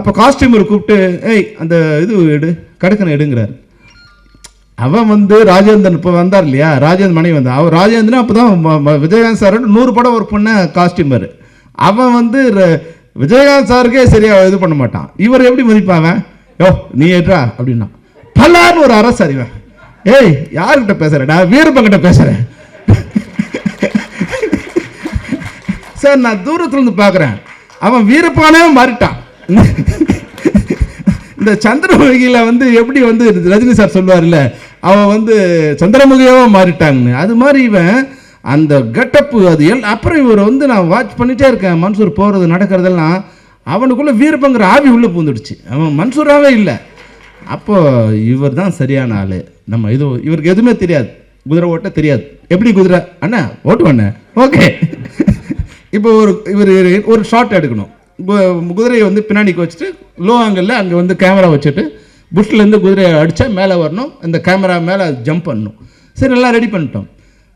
அப்போ காஸ்டியூமர் கூப்பிட்டு ஏய் அந்த இது எடு கடக்கனை எடுங்கிறார். அவன் வந்து ராஜேந்திரன் இப்போ வந்தார் இல்லையா, ராஜேந்திரன் மனைவி வந்தான். அவர் ராஜேந்திரன் அப்போ தான் விஜயகாந்த் சார் 100 படம் ஒர்க் பண்ண காஸ்டியூமர். அவன் வந்து விஜயகாந்த் சாருக்கே சரியாக இது பண்ண மாட்டான். இவர் எப்படி மதிப்பாவன்? யோ நீ ஏற்றா அப்படின்னா பல்லான்னு ஒரு அரசு அறிவன். ஏய் யார்கிட்ட பேசுகிறேன்? நான் வீரப்பங்கிட்ட பேசுகிறேன் சார். நான் தூரத்துலேருந்து பார்க்குறேன், அவன் வீரப்பானே மாறிட்டான். இந்த சந்திரமுகியில் வந்து எப்படி வந்து ரஜினி சார் சொல்லுவார்ல, அவன் வந்து சந்திரமுகியாவும் மாறிட்டாங்கன்னு, அது மாதிரி இவன் அந்த கெட்டப்பு அது அப்புறம் இவர் வந்து நான் வாட்ச் பண்ணிகிட்டே இருக்கேன். மன்சூர் போகிறது நடக்கிறதெல்லாம் அவனுக்குள்ளே வீரப்பங்கிற ஆவி உள்ளே பூந்துடுச்சு. அவன் மன்சூராகவே இல்லை. அப்போது இவர் தான் சரியான ஆள். நம்ம இது இவருக்கு எதுவுமே தெரியாது, குதிரை ஓட்ட தெரியாது. எப்படி குதிரை அண்ணா ஓட்டுவாண்ணே ஓகே. இப்போ இவர் ஒரு ஷாட் எடுக்கணும். குதிரையை வந்து பின்னாடிக்கு வச்சுட்டு லோ ஆங்கிளில் அங்கே வந்து கேமரா வச்சுட்டு புஷ்லேருந்து குதிரையை அடித்தா மேலே வரணும், இந்த கேமரா மேலே ஜம்ப் பண்ணணும். சரி நல்லா ரெடி பண்ணிட்டோம்.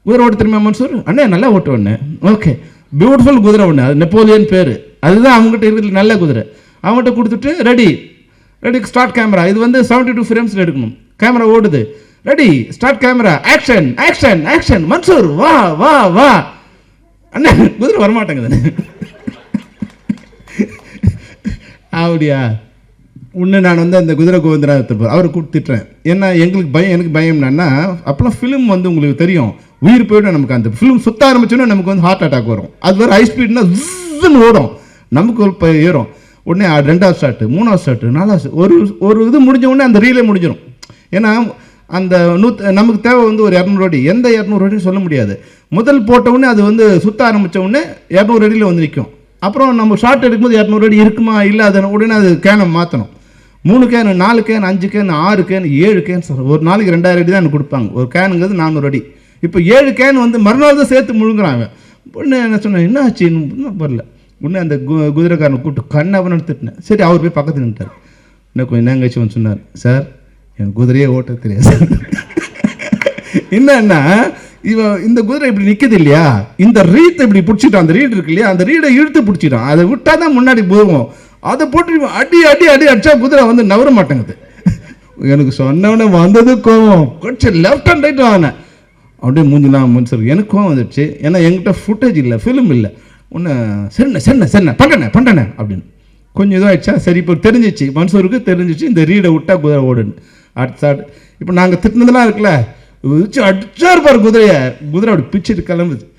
குதிரை ஓட்ட தெரியுமா மன்சூர்? அண்ணே நல்லா ஓட்டுவேண்ணே. ஓகே பியூட்டிஃபுல் குதிரை ஒன்று, அது நெப்போலியன் பேர், அதுதான் அவங்ககிட்ட இருக்கிற நல்ல குதிரை. அவங்ககிட்ட கொடுத்துட்டு ரெடி ஸ்டார்ட் கேமரா. இது வந்து 72 ஃப்ரேம்ஸில் எடுக்கணும். கேமரா ஓடுது, ready start camera, action action action. Mansoor வா வா வா. அண்ணா குதிரை வரமாட்டேங்குது. அப்படியா உன்னை நான் வந்து அந்த குதிரை கோவிந்தரா அவரை கூப்பிட்டுறேன். ஏன்னா எங்களுக்கு பயம், எனக்கு பயம் என்னன்னா அப்போலாம் ஃபிலிம் வந்து உங்களுக்கு தெரியும் உயிர் போய்டும். நமக்கு அந்த ஃபிலிம் சுத்த ஆரம்பிச்சோன்னா நமக்கு வந்து ஹார்ட் அட்டாக் வரும். அது வேறு ஹை ஸ்பீட்னா ஜின்னு ஓடும், நமக்கு இப்போ ஏறும். உடனே 2வது ஷாட்டு 3வது ஷாட்டு 4வது ஒரு இது முடிஞ்ச உடனே அந்த ரீலே முடிஞ்சிடும். ஏன்னா அந்த நமக்கு தேவை வந்து ஒரு 200 அடி. எந்த 200 அடின்னு சொல்ல முடியாது. முதல் போட்ட உடனே அது வந்து சுற்ற ஆரம்பித்த உடனே 200 அடியில் வந்து நிற்கும். அப்புறம் நம்ம ஷார்ட் எடுக்கும்போது 200 அடி இருக்குமா இல்லை, அதை உடனே அது கேனை மாற்றணும். 3 can 4 can 5 can 6 can 7 can sir. ஒரு நாளைக்கு 2000 அடி தான் எனக்கு கொடுப்பாங்க. ஒரு கேனுங்கிறது 400 அடி. இப்போ 7 கேன் வந்து மறுநாள் தான் சேர்த்து முழுங்குறாங்க. உடனே என்ன சொன்னேன், என்ன ஆச்சு வரல. உடனே அந்த குதிரைக்காரனை கூப்பிட்டு கண்ணவன் எடுத்துட்டேன். சரி அவர் போய் பக்கத்தில் நின்ட்டார். இன்னும் கொஞ்சம் நேங்கச்சு வந்து சொன்னார், சார் என் குதிரையே ஓட்ட தெரியாது சார். என்னன்னா இவன் இந்த குதிரை இப்படி நிற்குது இல்லையா, இந்த ரீத்தை இப்படி பிடிச்சிட்டான். அந்த ரீட் இருக்கு இல்லையா, அந்த ரீடை இழுத்து பிடிச்சிட்டான். அதை விட்டால் தான் முன்னாடி போவோம். அதை போட்டு அடி அடி அடி அடிச்சா குதிரை வந்து நவர மாட்டேங்குது. எனக்கு சொன்னவனே வந்தது கோவம், கொஞ்சம் லெஃப்ட் அண்ட் ரைட் வாங்கினேன். அப்படியே மூஞ்சிலாம் மனுஷர் எனக்கு கோவம் வந்துடுச்சு. ஏன்னா என்கிட்ட ஃபுட்டேஜ் இல்லை, ஃபிலிம் இல்லை. ஒன்று சரிண்ணே பண்ணனே அப்படின்னு கொஞ்சம் இதாகிடுச்சா. சரி இப்போ தெரிஞ்சிச்சு, மன்சூருக்கு தெரிஞ்சிச்சு இந்த ரீடை விட்டா குதிரை ஓடுன்னு. அடுத்த இப்போ நாங்கள் திட்டினதெல்லாம் இருக்குல்ல, அடிச்சா இருப்பார் குதிரையை. குதிரை அப்படி பிச்சுட்டு கிளம்புது.